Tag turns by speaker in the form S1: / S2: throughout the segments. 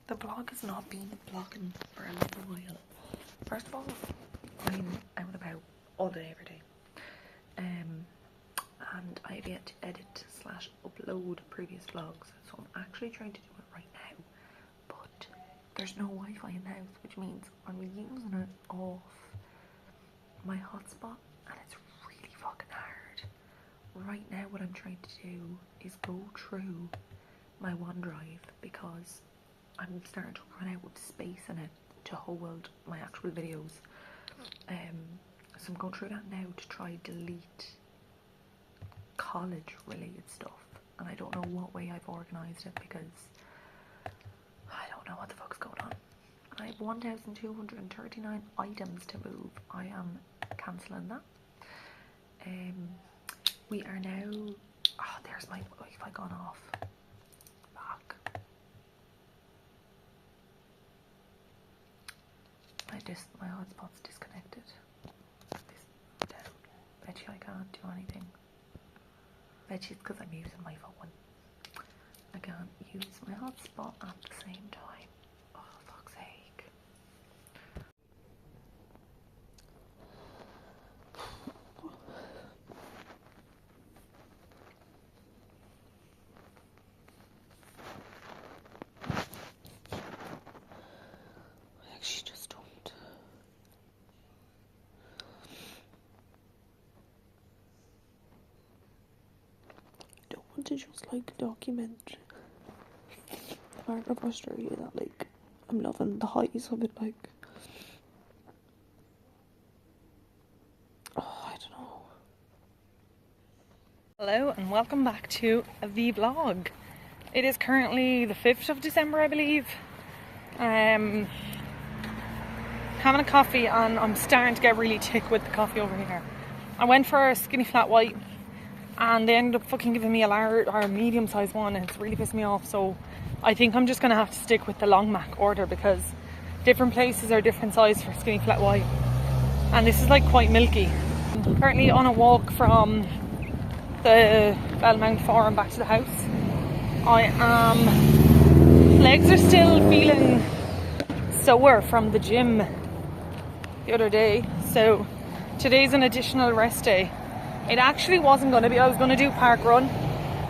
S1: The vlog has not been vlogging for a little while. First of all, I'm out and about all day, every day. And I have yet to edit / upload previous vlogs, so I'm actually trying to do it right now. But there's no Wi-Fi in the house, which means I'm using it off my hotspot, and it's really fucking hard. Right now what I'm trying to do is go through my OneDrive because I'm starting to run out of space in it to hold my actual videos. So I'm going through that now to try delete college related stuff, and I don't know what way I've organised it because I don't know what the fuck's going on. I have 1,239 items to move. I am cancelling that. We are now, oh, there's my Wi-Fi gone off. Back. My hotspot's disconnected. Bet you I can't do anything. Bet you it's because I'm using my phone. I can't use my hotspot at the same time. Oh, fuck's sake. I actually just don't want to just like document the part of Australia that like I'm loving the highs of it, like I don't know. Hello and welcome back to the vlog. It is currently the 5th of December, I believe. Having a coffee and I'm starting to get really thick with the coffee over here. I went for a skinny flat white and they ended up fucking giving me a large or a medium sized one, and it's really pissed me off. So I think I'm just gonna have to stick with the long Mac order because different places are different size for skinny flat white, and this is like quite milky. I'm currently on a walk from the Bellmount Forum back to the house. Legs are still feeling sore from the gym the other day, so today's an additional rest day. It actually wasn't going to be. I was going to do park run,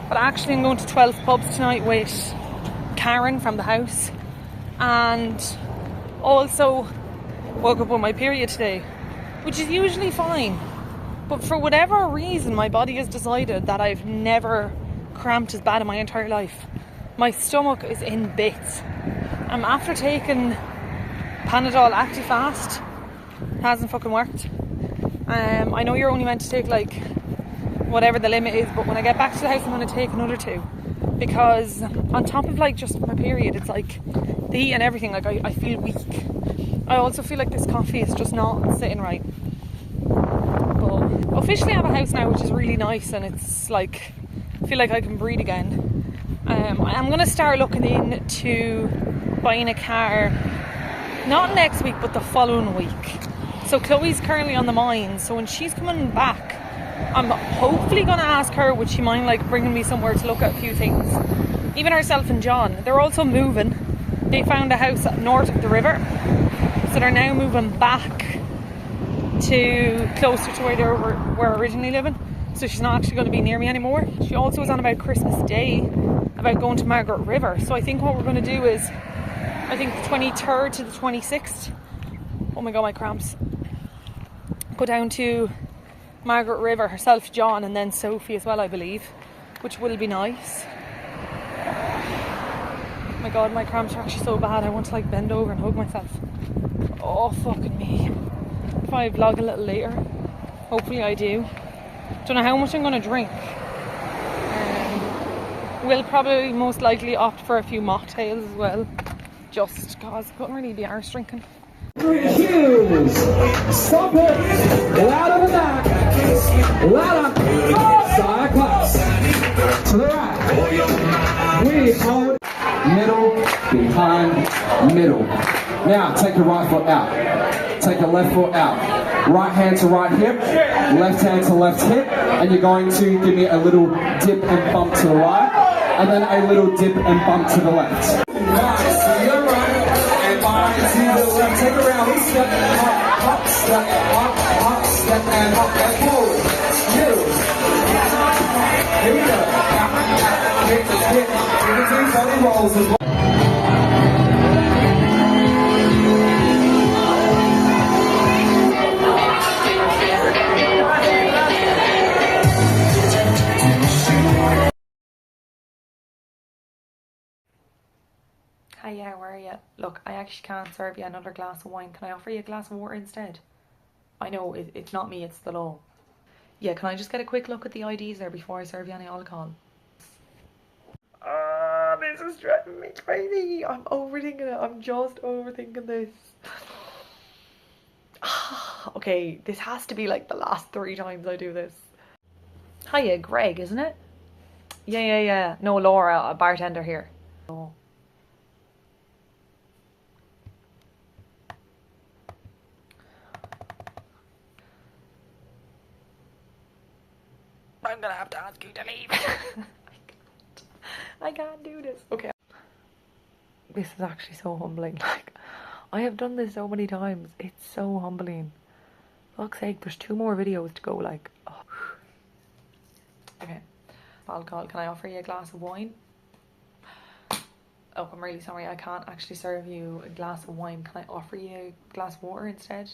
S1: but actually I'm going to 12 pubs tonight with Karen from the house, and also woke up with my period today, which is usually fine, but for whatever reason my body has decided that I've never cramped as bad in my entire life. My stomach is in bits. I'm after taking Panadol Actifast. It hasn't fucking worked. I know you're only meant to take like whatever the limit is, but when I get back to the house I'm going to take another 2, because on top of like just my period, it's like the heat and everything, like I feel weak. I also feel like this coffee is just not sitting right. But officially I have a house now, which is really nice, and it's like I feel like I can breathe again. I'm going to start looking into buying a car, not next week but the following week. So Chloe's currently on the mine, so when she's coming back I'm hopefully going to ask her would she mind like bringing me somewhere to look at a few things. Even herself and John, they're also moving. They found a house north of the river, so they're now moving back to closer to where they were originally living, so she's not actually going to be near me anymore. She also was on about Christmas Day about going to Margaret River, so I think what we're going to do is I think the 23rd to the 26th, oh my god my cramps, go down to Margaret River, herself, John, and then Sophie as well, I believe, which will be nice. Oh my god, my cramps are actually so bad, I want to like bend over and hug myself. Oh fucking me. If I vlog a little later, hopefully I do. Don't know how much I'm going to drink. We'll probably most likely opt for a few mocktails as well, just because I couldn't really be arse drinking.
S2: 3 cues. Stop it. Louder than that. Louder. Side claps. To the right. We hold middle, behind, middle. Now take your right foot out. Take your left foot out. Right hand to right hip. Left hand to left hip. And you're going to give me a little dip and bump to the right. And then a little dip and bump to the left. Right, so you're right. step, hop, step, and hop back forward. You. Here we go. Hit. Give it 3 funny rolls as well.
S1: Hi, yeah, where are you? Look, I actually can't serve you another glass of wine. Can I offer you a glass of water instead? I know, it's not me, it's the law. Yeah, can I just get a quick look at the IDs there before I serve you any alcohol? This is driving me crazy. I'm overthinking it. I'm just overthinking this. Okay, this has to be like the last 3 times I do this. Hiya, Greg, isn't it? Yeah. No, Laura, a bartender here. Oh. I'm gonna have to ask you to leave. I can't do this. Okay. This is actually so humbling. Like, I have done this so many times. It's so humbling. Fuck's sake, there's 2 more videos to go, like. Oh. Okay. Alcohol, can I offer you a glass of wine? Oh, I'm really sorry, I can't actually serve you a glass of wine. Can I offer you a glass of water instead?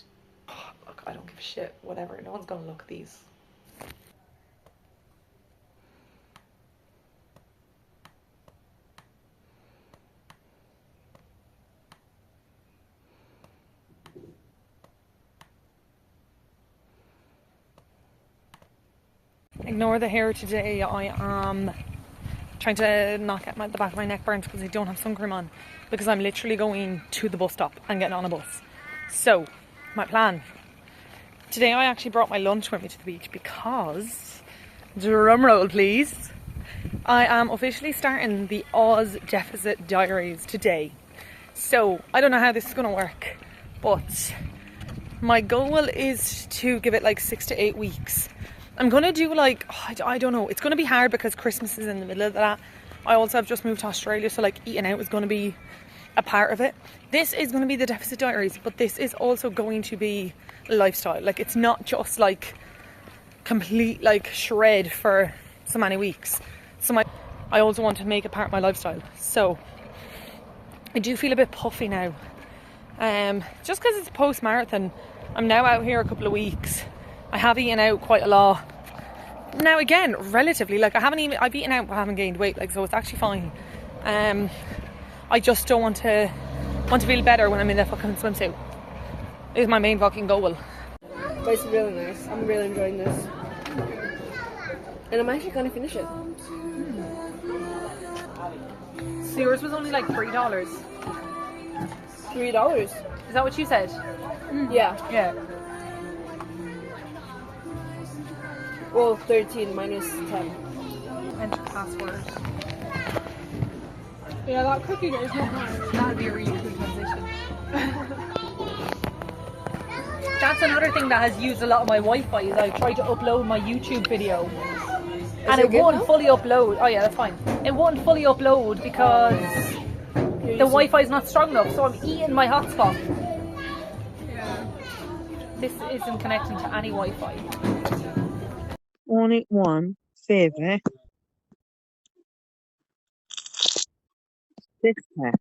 S1: Oh, look, I don't give a shit. Whatever, no one's gonna look at these. Ignore the hair today. I am trying to not get the back of my neck burnt because I don't have sun cream on, because I'm literally going to the bus stop and getting on a bus. So, my plan. Today I actually brought my lunch with me to the beach because, drumroll please, I am officially starting the Oz Deficit Diaries today. So, I don't know how this is going to work, but my goal is to give it like 6 to 8 weeks. I'm going to do like, I don't know, it's going to be hard because Christmas is in the middle of that. I also have just moved to Australia, so like eating out is going to be a part of it. This is going to be the Deficit Diaries, but this is also going to be a lifestyle. Like, it's not just like complete like shred for so many weeks. So I also want to make it part of my lifestyle. So I do feel a bit puffy now. Just because it's post-marathon. I'm now out here a couple of weeks. I have eaten out quite a lot. Now again, relatively, like I've eaten out but I haven't gained weight, like, so it's actually fine. I just don't want to feel better when I'm in a fucking swimsuit. Is my main fucking goal.
S3: But it's really nice. I'm really enjoying this. And I'm actually gonna finish it.
S1: So yours was only like $3.
S3: $3.
S1: Is that what you said?
S3: Yeah.
S1: Yeah.
S3: Well, 13 minus 10.
S1: Enter password.
S3: Yeah, that cooking is not mine.
S1: That'd be a really cool transition. That's another thing that has used a lot of my Wi-Fi, is I tried to upload my YouTube video and it wouldn't fully upload. Oh yeah, that's fine. It wouldn't fully upload because the Wi-Fi is not strong enough, so I'm eating my hotspot.
S3: Yeah.
S1: This isn't connecting to any Wi-Fi.
S4: Only one favor. Sister.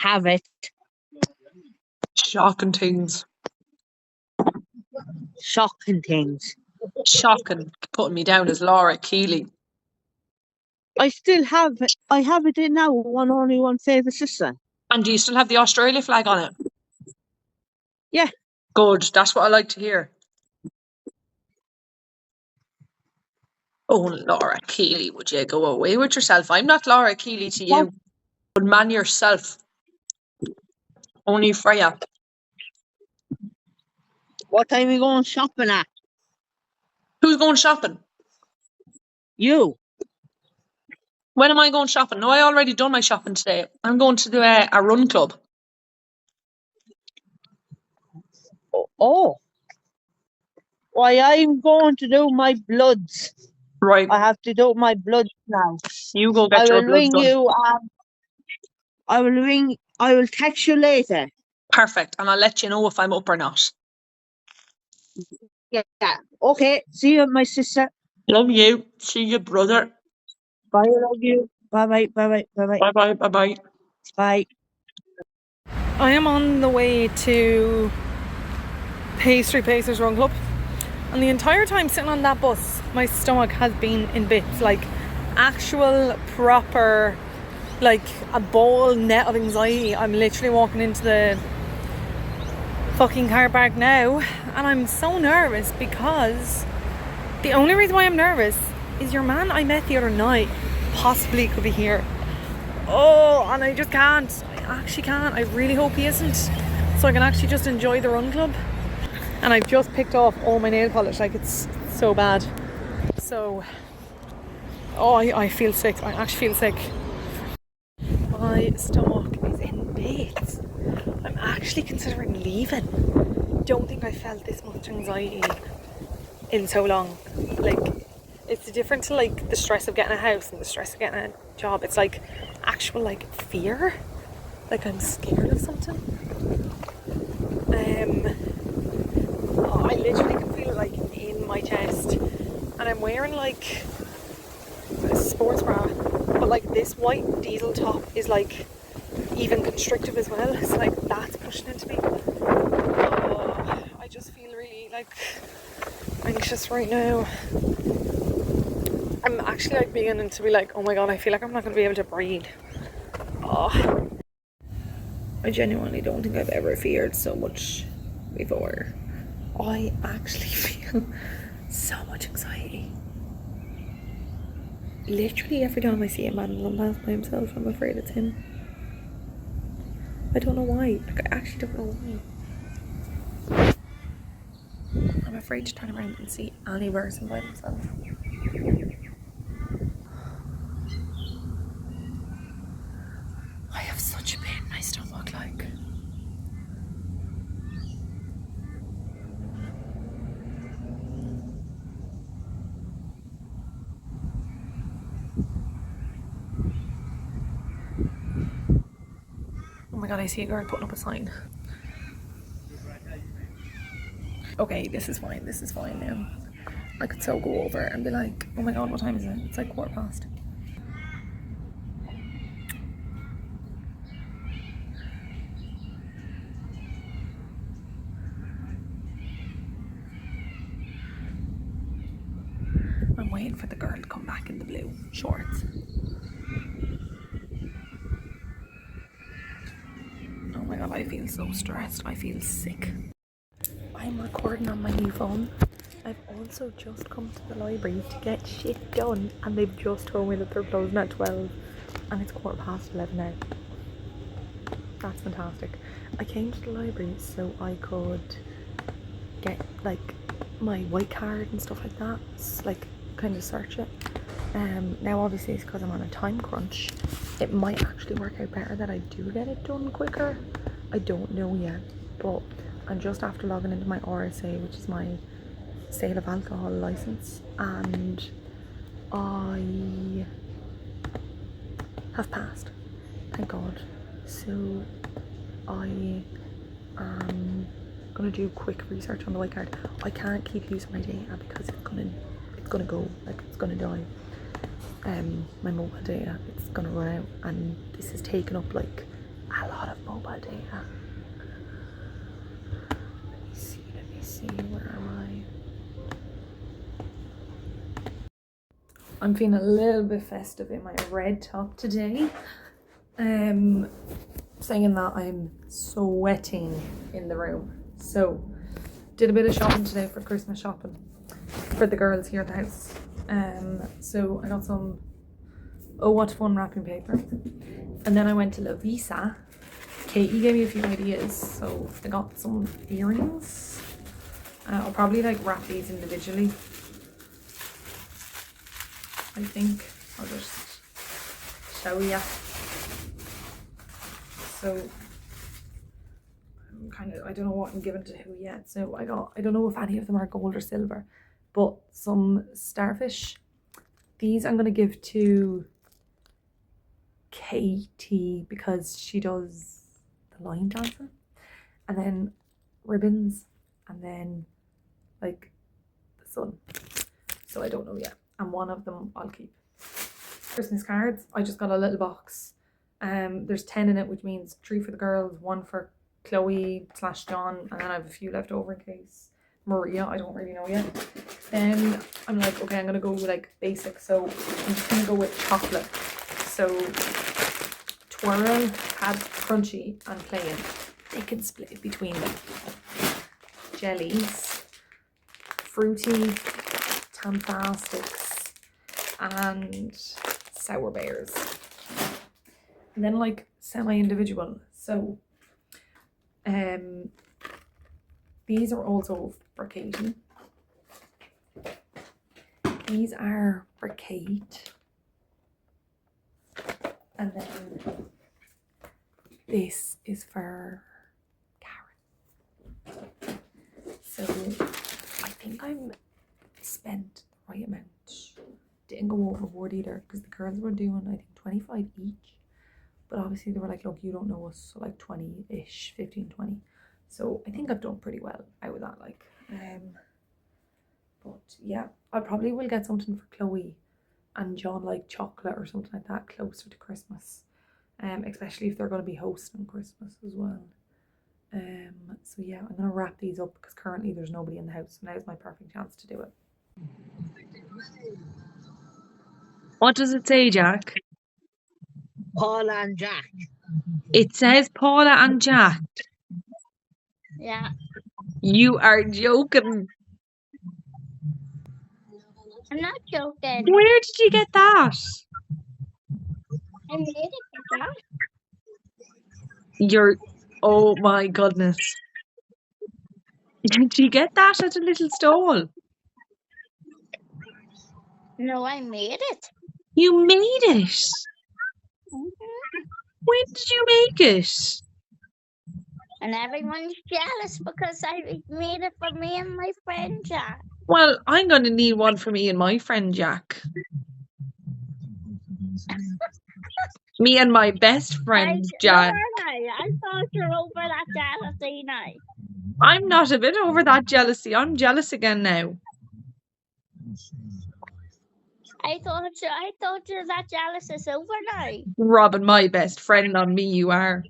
S4: Have it.
S5: Shocking things.
S4: Shocking things.
S5: Shocking. Putting me down as Laura Keeley.
S4: I still have it. I have it in now. Only one favor sister.
S5: And do you still have the Australia flag on it?
S4: Yeah.
S5: Good. That's what I like to hear. Oh, Laura Keeley, would you go away with yourself? I'm not Laura Keeley to you. But man yourself. Only Freya.
S4: What time are you going shopping at?
S5: Who's going shopping?
S4: You.
S5: When am I going shopping? No, I already done my shopping today. I'm going to do a run club.
S4: Oh. Why, I'm going to do my bloods.
S5: Right.
S4: I have to do my bloods now.
S5: You go get your blood done.
S4: I will text you later.
S5: Perfect. And I'll let you know if I'm up or not.
S4: Yeah. Okay. See you, my sister.
S5: Love you. See you, brother.
S4: Bye. I love you. Bye bye. Bye bye. Bye bye.
S5: Bye bye. Bye bye.
S4: Bye.
S1: I am on the way to Pastry Pacers Run Club, and the entire time sitting on that bus, my stomach has been in bits, like actual proper, like a ball net of anxiety. I'm literally walking into the fucking car park now, and I'm so nervous because the only reason why I'm nervous is your man I met the other night possibly could be here. Oh, and I just can't. I actually can't. I really hope he isn't, so I can actually just enjoy the run club. And I've just picked off all my nail polish, like it's so bad. So, oh, I feel sick. I actually feel sick. My stomach is in bits. I'm actually considering leaving. Don't think I felt this much anxiety in so long. Like, it's different to like the stress of getting a house and the stress of getting a job. It's like actual like fear. Like I'm scared of something. I literally can feel it like in my chest, and I'm wearing like a sports bra, but like this white diesel top is like even constrictive as well. It's like that's pushing into me. Oh, I just feel really like anxious right now. I'm actually like beginning to be like, oh my god, I feel like I'm not going to be able to breathe. Oh, I genuinely don't think I've ever feared so much before. I actually feel so much anxiety. Literally every time I see a man run past by himself, I'm afraid it's him. I don't know why. Like, I actually don't know why. I'm afraid to turn around and see any person by themselves. I have such a pain in my stomach, like. Oh my god, I see a girl putting up a sign. Okay, this is fine now. I could so go over and be like, oh my god, what time is it? It's like 1:15. I'm waiting for the girl to come back in the blue shorts. Oh my god, I feel so stressed. I feel sick. I'm recording on my new phone. I've also just come to the library to get shit done, and they've just told me that they're closing at 12 and it's 11:15 now. That's fantastic. I came to the library so I could get like my white card and stuff like that, like kind of search it. Now obviously it's because I'm on a time crunch. It might actually work out better that I do get it done quicker. I don't know yet, but I'm just after logging into my RSA, which is my sale of alcohol license, and I have passed, thank god. So I am gonna do quick research on the white card. I can't keep using my data because it's gonna go, like it's gonna die. My mobile data, it's gonna run out, and this has taken up like a lot of mobile data. Let me see, where am I? I'm feeling a little bit festive in my red top today. Saying that, I'm sweating in the room. So, did a bit of shopping today for Christmas shopping for the girls here at the house. So I got some what fun wrapping paper, and then I went to La Visa. Katie gave me a few ideas, so I got some earrings. I'll probably like wrap these individually. I think I'll just show you. So I don't know what I'm giving to who yet. So I don't know if any of them are gold or silver, but some starfish. These I'm gonna give to Katie because she does the line dancing. and then ribbons, and then like the sun. So I don't know yet. And one of them I'll keep. Christmas cards. I just got a little box. There's 10 in it, which means 3 for the girls, 1 for Chloe/John, and then I have a few left over in case Maria, I don't really know yet. Then I'm like, okay, I'm gonna go like basic, so I'm just gonna go with chocolate. So twirl, had crunchy, and plain. They can split it between them. Jellies, fruity, Tantastics, and sour bears. And then like semi-individual. So these are also for Katie. These are for Kate. And then this is for Karen. So I think I'm spent the right amount. Didn't go overboard either because the girls were doing I think 25 each. But obviously they were like, look, you don't know us, so like 20-ish, 15, 20. So I think I've done pretty well out of that, like. But yeah, I probably will get something for Chloe and John, like chocolate or something like that, closer to Christmas. Especially if they're going to be hosting Christmas as well. So yeah, I'm going to wrap these up because currently there's nobody in the house. So now's my perfect chance to do it.
S5: What does it say, Jack?
S4: Paula and Jack.
S5: It says Paula and Jack.
S6: Yeah,
S5: You are joking.
S6: I'm not joking.
S5: Where did you get that?
S6: I made it for John.
S5: You're... Oh my goodness. Did you get that at a little stall?
S6: No, I made it.
S5: You made it.
S6: Mhm.
S5: When did you make it?
S6: And everyone's jealous because I made it for me and my friend Jack.
S5: Well, I'm going to need one for me and my friend Jack. Me and my best friend Jack.
S6: I thought you were over that jealousy now.
S5: I'm not a bit over that jealousy. I'm jealous again now.
S6: I thought you that jealous is over now.
S5: Robbing my best friend on me, you are.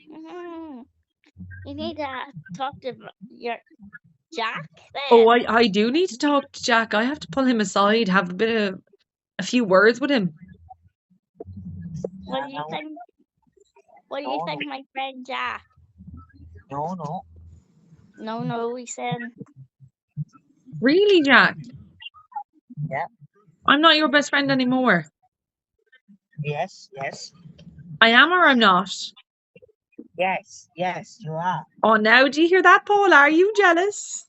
S6: Mhm. You need to talk to your Jack then.
S5: Oh, I do need to talk to Jack. I have to pull him aside, have a few words with him.
S6: What do you think? What do you think, my friend Jack?
S4: No.
S6: No, he said.
S5: Really, Jack?
S4: Yeah.
S5: I'm not your best friend anymore.
S4: Yes.
S5: I am or I'm not?
S4: Yes, you are.
S5: Oh, now do you hear that, Paul? Are you jealous?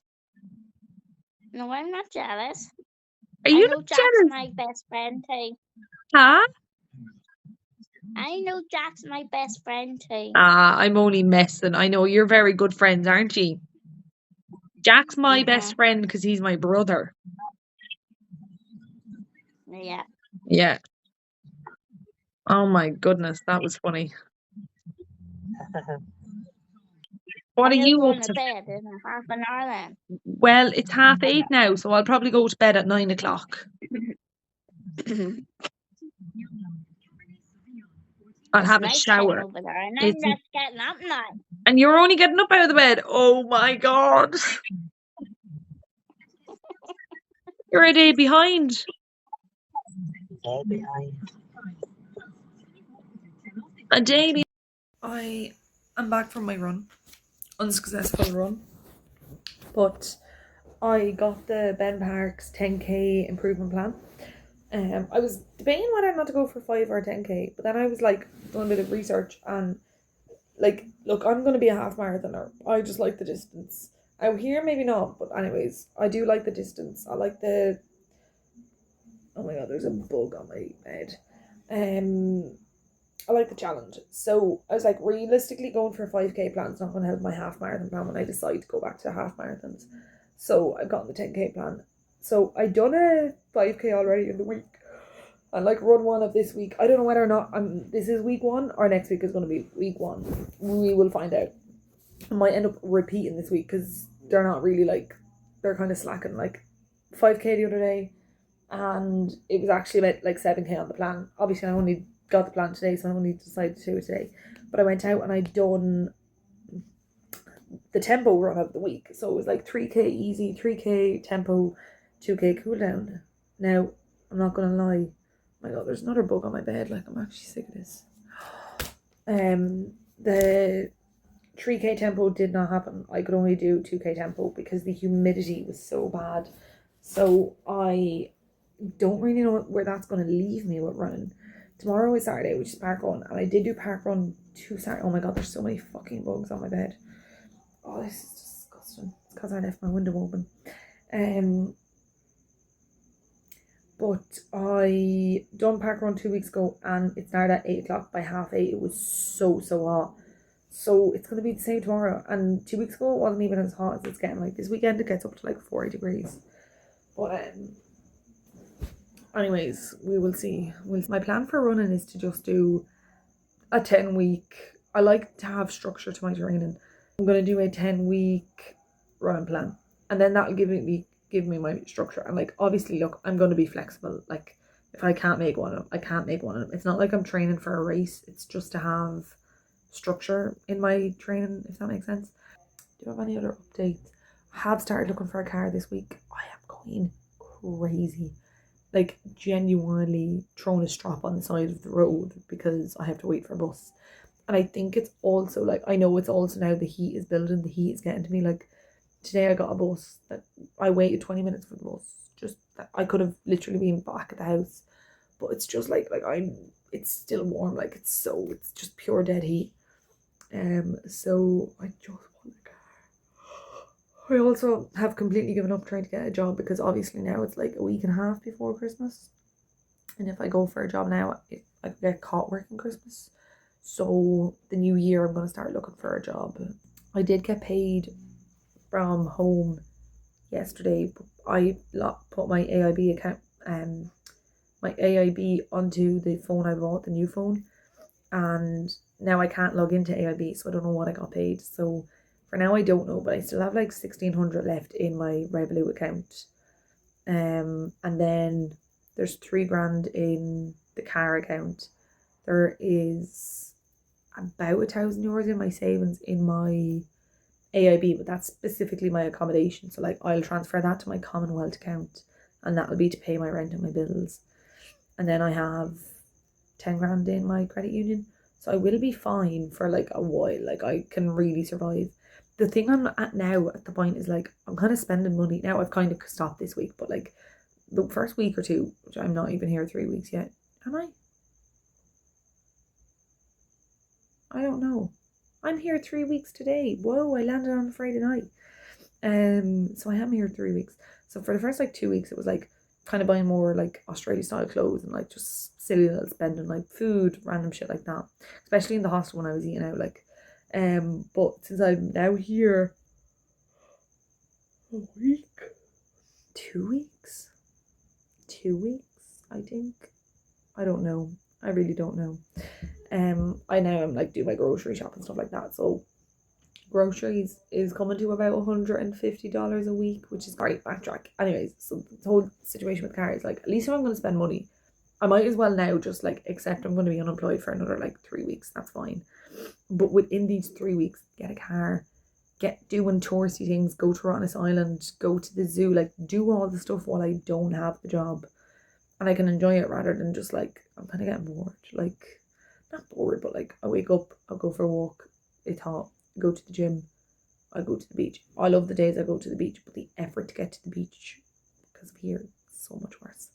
S6: No, I'm not jealous.
S5: Are you
S6: I know
S5: not
S6: Jack's
S5: jealous?
S6: my best friend too.
S5: Huh?
S6: I know Jack's my best friend too.
S5: I'm only messing. I know you're very good friends, aren't you? Jack's my best friend because he's my brother.
S6: Yeah.
S5: Yeah. Oh my goodness, that was funny. What are you
S6: going
S5: up
S6: to
S5: to?
S6: bed in half an hour then?
S5: Well, it's 8:30 now, so I'll probably go to bed at 9 o'clock. I'll have a shower.
S6: Over there, and I'm just getting up now.
S5: And you're only getting up out of the bed. Oh my god. You're a day behind. A day behind. I am back from my run. Unsuccessful run. But I got the Ben Parks 10k improvement plan. I was debating whether or not to go for 5 or 10k, but then I was like doing a bit of research and like, look, I'm gonna be a half marathoner. I just like the distance. Out here, maybe not, but anyways, I do like the distance. I like the... Oh my god, there's a bug on my bed. I like the challenge. So I was like, realistically, going for a 5k plan is not going to help my half marathon plan when I decide to go back to half marathons. So I've gotten the 10k plan. So I done a 5k already in the week, and like run one of this week. I don't know whether or not this is week 1 or next week is going to be week 1. We will find out. I might end up repeating this week because they're not really like, they're kind of slacking. Like 5k the other day, and it was actually about like 7k on the plan. Obviously I only got the plan today, so I only decided to do it today. But I went out and I done the tempo run of the week, so it was like 3k easy, 3k tempo, 2k cool down. Now I'm not gonna lie, my god, there's another bug on my bed. Like, I'm actually sick of this. The 3k tempo did not happen. I could only do 2k tempo because the humidity was so bad. So I don't really know where that's going to leave me with running. Tomorrow is Saturday, which is park run, and I did do park run 2 Saturday. Oh my god, there's so many fucking bugs on my bed. Oh, this is disgusting. It's because I left my window open. But I done park run 2 weeks ago, and it started at 8 o'clock. By 8:30, it was so hot. So it's going to be the same tomorrow. And 2 weeks ago, it wasn't even as hot as it's getting. Like, this weekend, it gets up to like 40 degrees. But anyways, we will see. My plan for running is to just do a 10-week. I like to have structure to my training. I'm going to do a 10-week running plan, and then that'll give me my structure. And like, obviously, look, I'm going to be flexible. Like, if I can't make one of them, I can't make one of them. It's not like I'm training for a race. It's just to have structure in my training, if that makes sense. Do you have any other updates? I have started looking for a car this week. I am going crazy. Like, genuinely throwing a strap on the side of the road because I have to wait for a bus. And I think it's also like, I know it's also now the heat is building, the heat is getting to me. Like, today I got a bus that I waited 20 minutes for the bus. Just that I could have literally been back at the house, but it's just like it's still warm. Like, it's just pure dead heat. So I just want a car. I also have completely given up trying to get a job because obviously now it's like a week and a half before Christmas, and if I go for a job now, I could get caught working Christmas. So the new year, I'm going to start looking for a job. I did get paid from home yesterday. I put my AIB account, my AIB onto the phone I bought, the new phone, and now I can't log into AIB, so I don't know what I got paid. So for now I don't know, but I still have like 1,600 left in my Revolut account. And then there's 3 grand in the car account. There is about €1,000 in my savings in my AIB, but that's specifically my accommodation. So like, I'll transfer that to my Commonwealth account, and that'll be to pay my rent and my bills. And then I have 10 grand in my credit union. So I will be fine for like a while. Like, I can really survive. The thing I'm at now at the point is like, I'm kind of spending money. Now I've kind of stopped this week, but like the first week or two, which I'm not even here 3 weeks yet. Am I? I don't know. I'm here 3 weeks today. Whoa, I landed on Friday night. So I am here 3 weeks. So for the first like 2 weeks, it was like kind of buying more like Australia style clothes and like just silly little spending, like food, random shit like that. Especially in the hostel when I was eating out, like. But since I'm now here a week, 2 weeks, 2 weeks, I think. I don't know. I really don't know. I now am like do my grocery shop and stuff like that. So groceries is coming to about $150 a week, which is great. Backtrack. Anyways, so the whole situation with cars, like, at least if I'm going to spend money, I might as well now just like accept I'm going to be unemployed for another like 3 weeks. That's fine. But within these 3 weeks, get a car, get doing touristy things, go to Rottnest Island, go to the zoo, like do all the stuff while I don't have the job, and I can enjoy it rather than just like, I'm kind of getting bored. Like, not bored, but like, I wake up, I'll go for a walk, it's hot, I go to the gym, I go to the beach. I love the days I go to the beach, but the effort to get to the beach because of here is so much worse.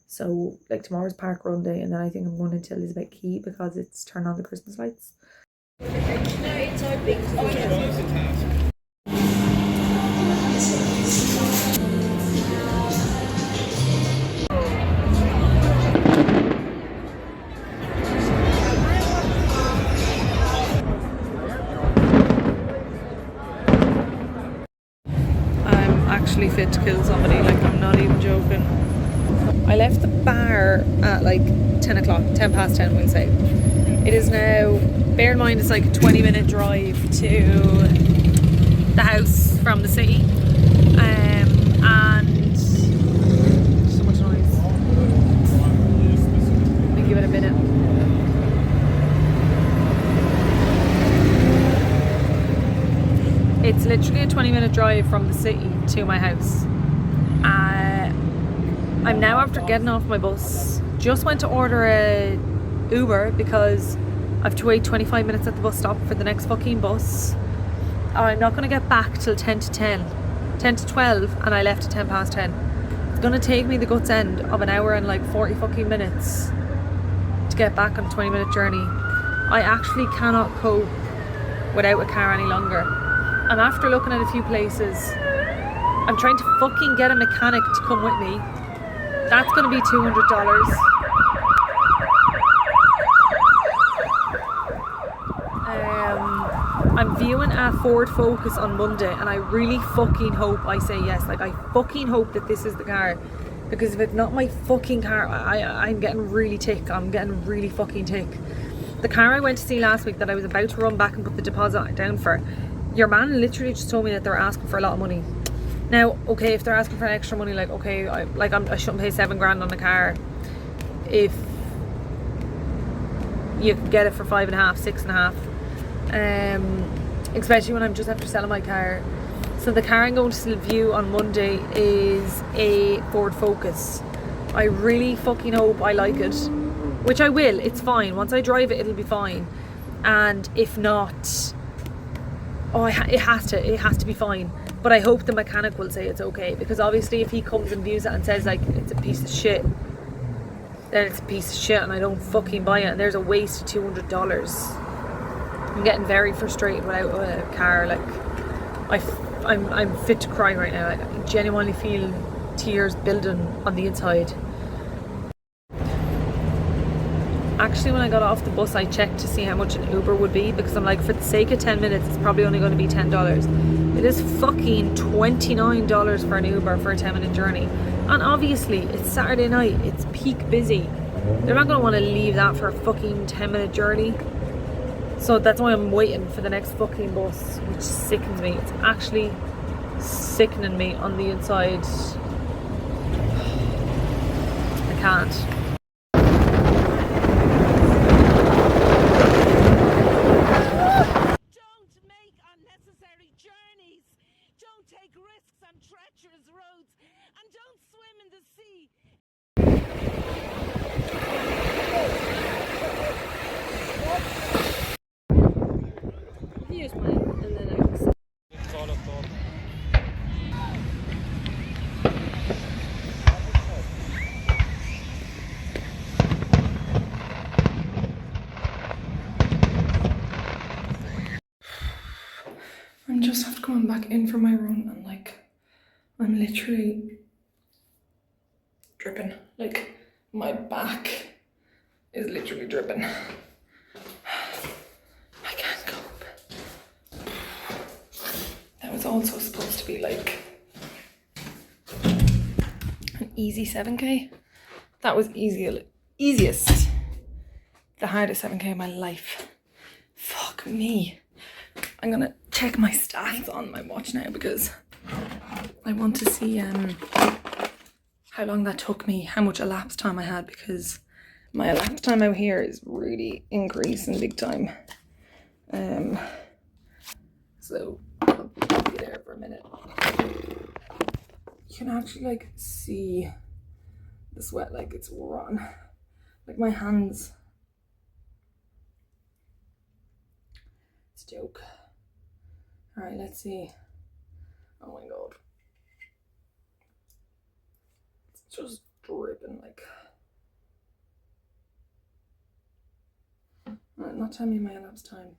S5: So like, tomorrow's park run day, and then I think I'm going into Elizabeth Quay because it's turned on the Christmas lights. I'm actually fit to kill somebody, like, I'm not even joking. I left the bar at like 10 o'clock, 10 past 10 we'll say. It is now, bear in mind it's like a 20-minute drive to the house from the city, and so much noise. Let me give it a minute. It's literally a 20-minute drive from the city to my house. I'm now after getting off my bus. Just went to order a Uber because I have to wait 25 minutes at the bus stop for the next fucking bus. I'm not going to get back till 10 to 12, and I left at 10 past 10. It's going to take me the guts end of an hour and like 40 fucking minutes to get back on a 20-minute journey. I actually cannot cope without a car any longer. I'm after looking at a few places. I'm trying to fucking get a mechanic to come with me. That's going to be $200. I'm viewing a Ford Focus on Monday, and I really fucking hope I say yes. Like, I fucking hope that this is the car, because if it's not my fucking car, I'm getting really tick. I'm getting really fucking tick. The car I went to see last week that I was about to run back and put the deposit down for, your man literally just told me that they're asking for a lot of money. Now, okay, if they're asking for extra money, like, okay, I shouldn't pay $7,000 on a car if you can get it for 5.5, 6.5. Especially when I'm just after selling my car. So the car I'm going to view on Monday is a Ford Focus. I really fucking hope I like it, which I will. It's fine. Once I drive it, it'll be fine. And if not, it has to be fine. But I hope the mechanic will say it's okay, because obviously if he comes and views it and says like it's a piece of shit, then it's a piece of shit and I don't fucking buy it, and there's a waste of $200. I'm getting very frustrated without a car. Like, I'm fit to cry right now. Like, I genuinely feel tears building on the inside. Actually, when I got off the bus, I checked to see how much an Uber would be, because I'm like, for the sake of 10 minutes, it's probably only going to be $10. It is fucking $29 for an Uber for a 10-minute journey. And obviously, it's Saturday night, it's peak busy. They're not going to want to leave that for a fucking 10-minute journey. So that's why I'm waiting for the next fucking bus, which sickens me. It's actually sickening me on the inside. I can't.
S7: Take risks on treacherous roads, and don't swim in the sea.
S3: Here's mine, and then I can see.
S1: I'm just after coming back in for my run, and like, I'm literally dripping. Like, my back is literally dripping. I can't cope. That was also supposed to be like an easy 7k. That was easiest. The hardest 7k of my life. Fuck me. I'm gonna check my stats on my watch now, because I want to see how long that took me, how much elapsed time I had, because my elapsed time out here is really increasing big time. So I'll be there for a minute. You can actually like see the sweat, like it's rotten. Like my hands. It's a joke. Alright, let's see. Oh my god. It's just dripping like. Not telling me my elapsed time.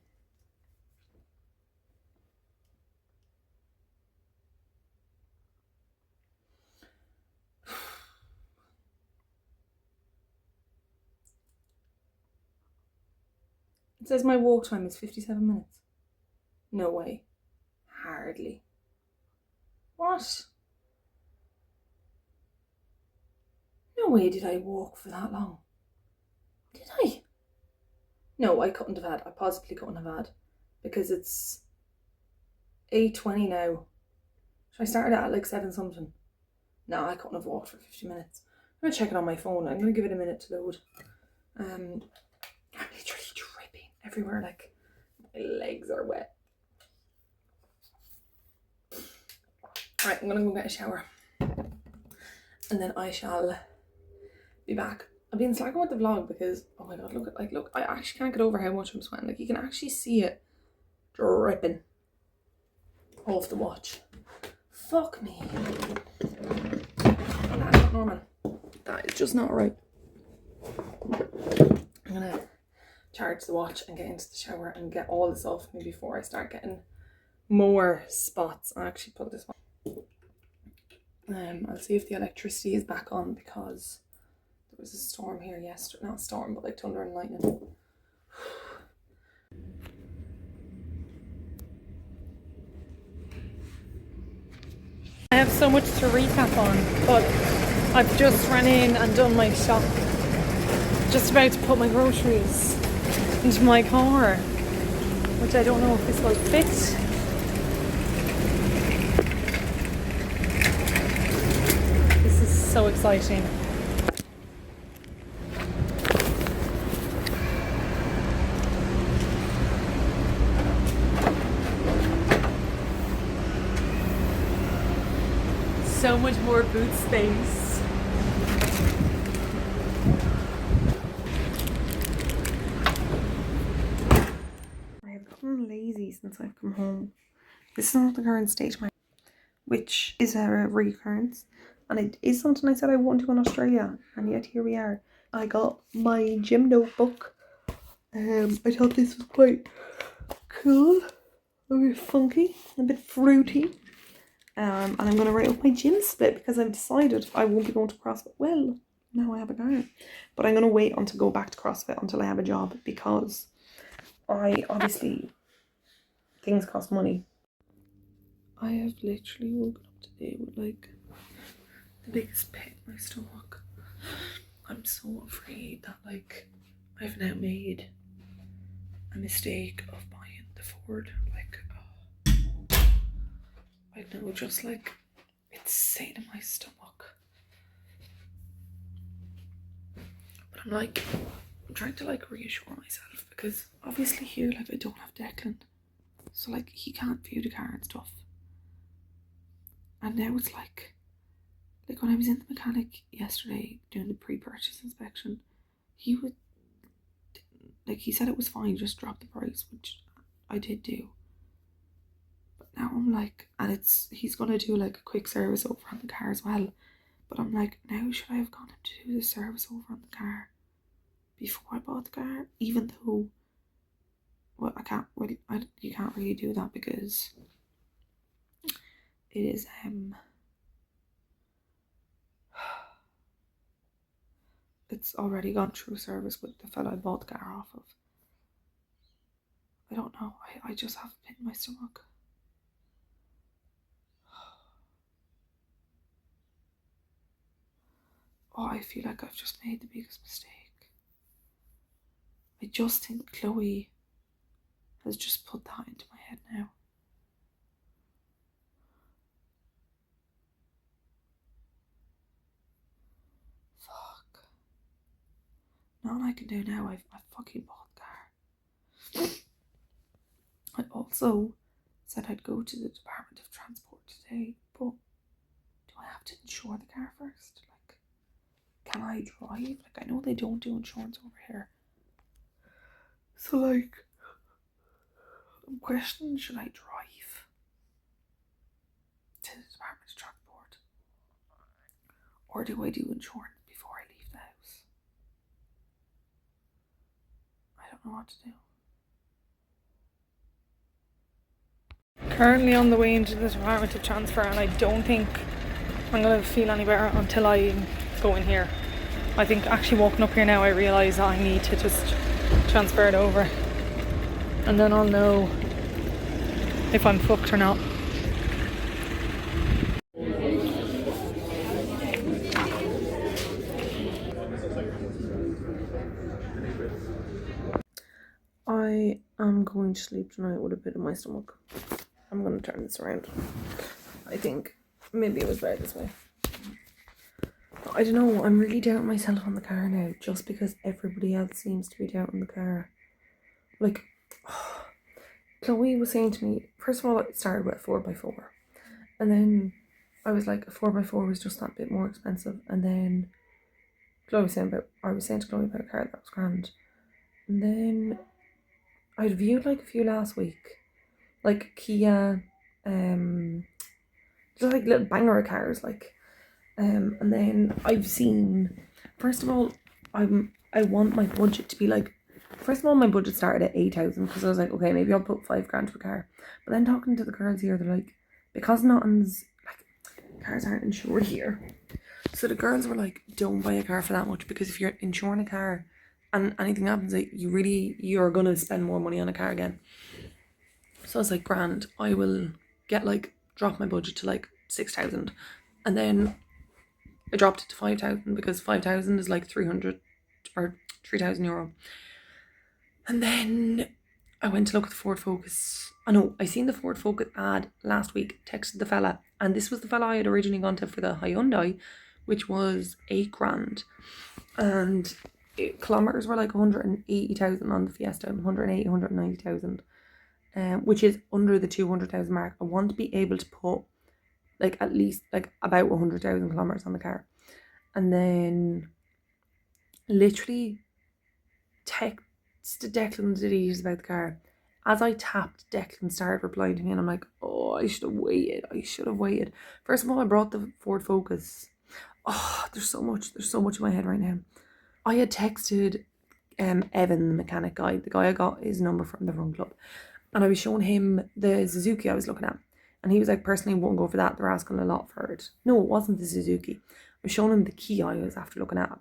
S1: It says my walk time is 57 minutes. No way. Hardly. What?
S5: No way did I walk for that long. Did I? No, I couldn't have had. I possibly couldn't have had. Because it's 8:20 now. So I started at like 7 something. No, I couldn't have walked for 50 minutes. I'm going to check it on my phone. I'm going to give it a minute to load. I'm literally dripping everywhere. Like, my legs are wet. Right, I'm going to go get a shower. And then I shall be back. I've been slacking with the vlog because, oh my god, look, I actually can't get over how much I'm sweating. Like, you can actually see it dripping off the watch. Fuck me. That's not normal. That is just not right. I'm gonna charge the watch and get into the shower and get all this off me before I start getting more spots. I actually put this one. I'll see if the electricity is back on because there was a storm here yesterday. Not a storm, but like thunder and lightning.
S1: I have so much to recap on, but I've just run in and done my shop. Just about to put my groceries into my car, which I don't know if this will fit. This is so exciting. So much more boot space. I have become lazy since I've come home. This is not the current state of my, which is a recurrence, and it is something I said I wouldn't do in Australia, and yet here we are. I got my gym notebook. I thought this was quite cool, a bit funky, a bit fruity. And I'm going to write up my gym split because I've decided I won't be going to CrossFit. Well, now I have a car. But I'm going to wait until go back to CrossFit until I have a job because I obviously, things cost money. I have literally woken up today with like the biggest pain in my stomach. I'm so afraid that like I've now made a mistake of buying the Ford. I know, just like it's sitting in my stomach. But I'm trying to like reassure myself because obviously here like I don't have Declan. So like he can't view the car and stuff. And now it's like when I was in the mechanic yesterday doing the pre-purchase inspection, he would like he said it was fine, just drop the price, which I did do. Now I'm like, and he's gonna do like a quick service over on the car as well. But I'm like, now should I have gone to do the service over on the car before I bought the car? Even though, well, you can't really do that because it is it's already gone through service with the fella I bought the car off of. I don't know. I just have a pit in my stomach. Oh, I feel like I've just made the biggest mistake. I just think Chloe has just put that into my head now. Fuck. Nothing I can do now. I fucking bought the car. I also said I'd go to the Department of Transport today, but do I have to insure the car first? Like, can I drive? Like, I know they don't do insurance over here. So, like, I'm questioning, should I drive to the Department of Transport? Or do I do insurance before I leave the house? I don't know what to do. Currently on the way into the Department of Transfer, and I don't think I'm going to feel any better until I go in here. I think actually walking up here now I realise I need to just transfer it over and then I'll know if I'm fucked or not. I am going to sleep tonight with a bit in my stomach. I'm going to turn this around. I think maybe it was better this way. I don't know, I'm really doubting myself on the car now, just because everybody else seems to be doubting the car. Like, Chloe was saying to me, first of all, it started with a 4x4. And then I was like, a 4x4 was just that bit more expensive. And then I was saying to Chloe about a car that was grand. And then I'd viewed like a few last week. Like Kia, just like little banger of cars, like. And then I've seen, first of all, I want my budget to be like, first of all, my budget started at 8,000 because I was like, okay, maybe I'll put 5 grand to a car. But then talking to the girls here, they're like, because nothing's, like, cars aren't insured here. So the girls were like, don't buy a car for that much, because if you're insuring a car and anything happens, like, you're gonna spend more money on a car again. So I was like, grand, I will get like, drop my budget to like 6,000. And then I dropped it to 5,000 because 5,000 is like 300 or 3,000 euro. And then I went to look at the Ford Focus. I know, I seen the Ford Focus ad last week, texted the fella, and this was the fella I had originally gone to for the Hyundai, which was 8 grand. And kilometers were like 180,000 on the Fiesta, 180, 190,000, which is under the 200,000 mark. I want to be able to put like at least like about 100,000 kilometers on the car. And then literally texted Declan details about the car. As I tapped, Declan started replying to me, and I'm like, oh, I should have waited. First of all, I brought the Ford Focus. Oh, there's so much in my head right now. I had texted Evan, the mechanic guy, the guy I got his number from the run club, and I was showing him the Suzuki I was looking at. And he was like, personally, won't go for that. They're asking a lot for it. No, it wasn't the Suzuki. I was showing him the Kia I was after looking at.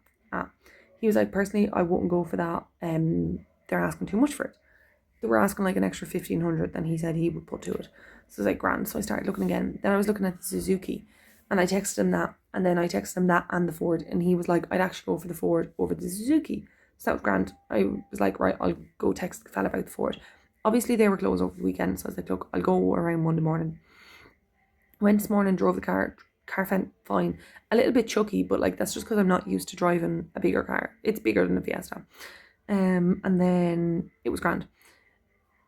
S1: He was like, personally, I wouldn't go for that. They're asking too much for it. They were asking like an extra 1,500. Then he said he would put to it. So I was like, grand. So I started looking again. Then I was looking at the Suzuki. And I texted him that. And then I texted him that and the Ford. And he was like, I'd actually go for the Ford over the Suzuki. So that was grand. I was like, right, I'll go text the fella about the Ford. Obviously, they were closed over the weekend. So I was like, look, I'll go around Monday morning. Went this morning, drove the car went fine. A little bit chucky, but like that's just because I'm not used to driving a bigger car. It's bigger than a Fiesta. And then it was grand.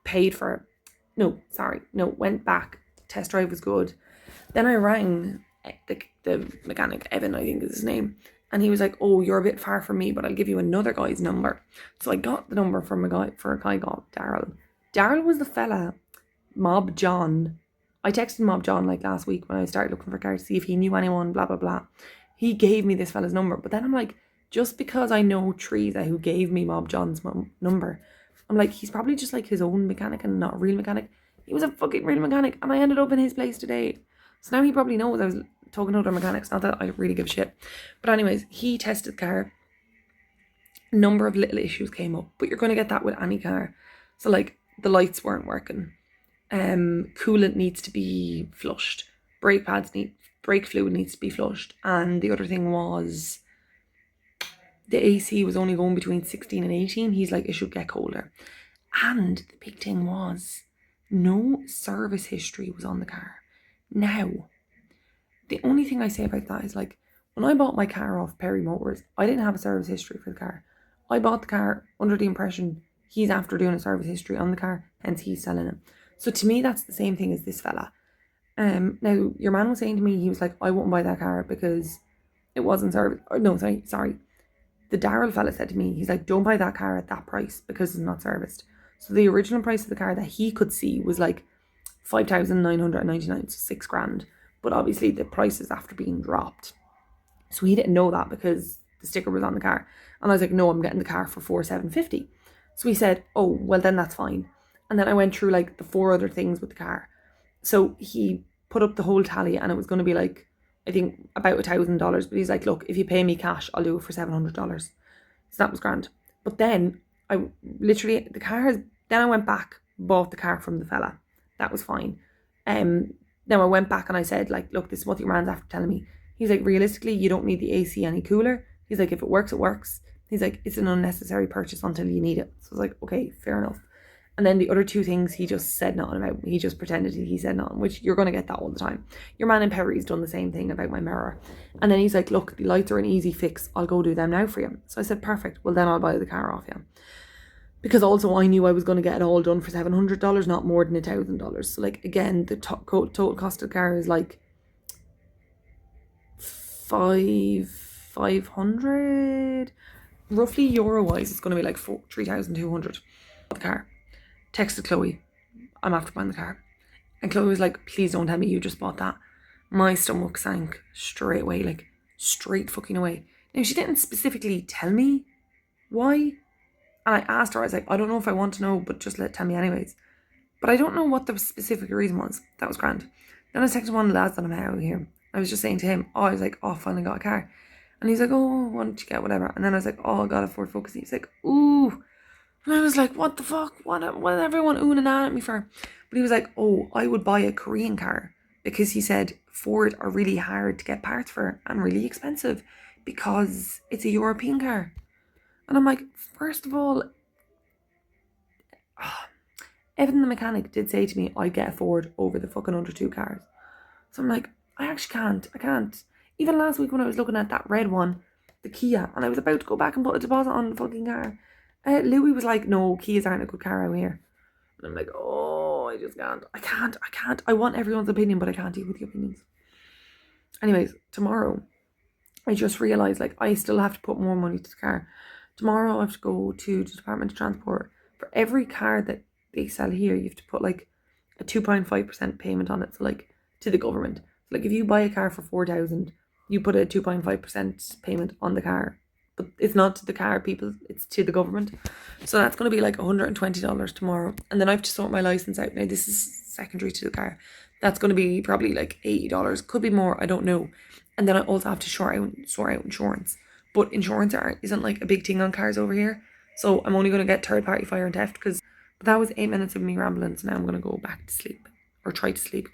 S1: Paid for it. Went back. Test drive was good. Then I rang the mechanic, Evan, I think is his name. And he was like, oh, you're a bit far from me, but I'll give you another guy's number. So I got the number from a guy called Daryl. Daryl was the fella, Mob John. I texted Mob John like last week when I started looking for cars to see if he knew anyone, blah, blah, blah. He gave me this fella's number. But then I'm like, just because I know Teresa who gave me Mob John's number, I'm like, he's probably just like his own mechanic and not a real mechanic. He was a fucking real mechanic, and I ended up in his place today. So now he probably knows I was talking to other mechanics. Not that I really give a shit. But anyways, he tested the car. A number of little issues came up, but you're going to get that with any car. So like the lights weren't working. Coolant needs to be flushed. Brake fluid needs to be flushed. And the other thing was the AC was only going between 16 and 18. He's like, it should get colder. And the big thing was no service history was on the car. Now, the only thing I say about that is like, when I bought my car off Perry Motors, I didn't have a service history for the car. I bought the car under the impression he's after doing a service history on the car, hence he's selling it. So to me, that's the same thing as this fella. Now, your man was saying to me, he was like, I won't buy that car because it wasn't serviced. No, sorry. The Daryl fella said to me, he's like, don't buy that car at that price because it's not serviced. So the original price of the car that he could see was like 5,999, so 6 grand. But obviously the price is after being dropped. So he didn't know that because the sticker was on the car. And I was like, no, I'm getting the car for 4,750. So he said, oh, well then that's fine. And then I went through like the 4 other things with the car. So he put up the whole tally and it was going to be like, I think about $1,000. But he's like, look, if you pay me cash, I'll do it for $700. So that was grand. But then I literally, then I went back, bought the car from the fella. That was fine. Now I went back and I said like, look, this is what your man's after telling me. He's like, realistically, you don't need the AC any cooler. He's like, if it works, it works. He's like, it's an unnecessary purchase until you need it. So I was like, okay, fair enough. And then the other two things he just said nothing about. He just pretended he said nothing, which you're going to get that all the time. Your man in Perry's done the same thing about my mirror. And then he's like, look, the lights are an easy fix. I'll go do them now for you. So I said, perfect. Well, then I'll buy the car off you. Because also I knew I was going to get it all done for $700, not more than $1,000. So like, again, the total cost of the car is like 500 roughly euro wise. It's going to be like 3,200 the car. Texted Chloe, I'm after buying the car. And Chloe was like, please don't tell me you just bought that. My stomach sank straight away, like straight fucking away. Now she didn't specifically tell me why. And I asked her, I was like, I don't know if I want to know, but just tell me anyways. But I don't know what the specific reason was. That was grand. Then I was texting one of the lads that I'm out here. I was just saying to him, I was like, I finally got a car. And he's like, oh, why don't you get whatever? And then I was like, I got a Ford Focus. He's like, ooh. And I was like, what the fuck? What everyone oohing and ahhing at me for? But he was like, I would buy a Korean car. Because he said Ford are really hard to get parts for and really expensive. Because it's a European car. And I'm like, first of all, Evan the mechanic did say to me, I'd get a Ford over the fucking under 2 cars. So I'm like, I actually can't. I can't. Even last week when I was looking at that red one, the Kia, and I was about to go back and put a deposit on the fucking car, Louis was like, no, Kias aren't a good car out here. And I'm like, oh, I just can't. I can't. I want everyone's opinion, but I can't deal with the opinions. Anyways, tomorrow, I just realised, like, I still have to put more money to the car. Tomorrow I have to go to the Department of Transport. For every car that they sell here, you have to put like a 2.5% payment on it. So like to the government. So like if you buy a car for 4,000, you put a 2.5% payment on the car. But it's not to the car people, it's to the government. So that's going to be like $120 tomorrow. And then I have to sort my license out. Now this is secondary to the car. That's going to be probably like $80. Could be more, I don't know. And then I also have to sort out insurance. But insurance isn't like a big thing on cars over here. So I'm only going to get third party fire and theft because that was 8 minutes of me rambling. So now I'm going to go back to sleep or try to sleep.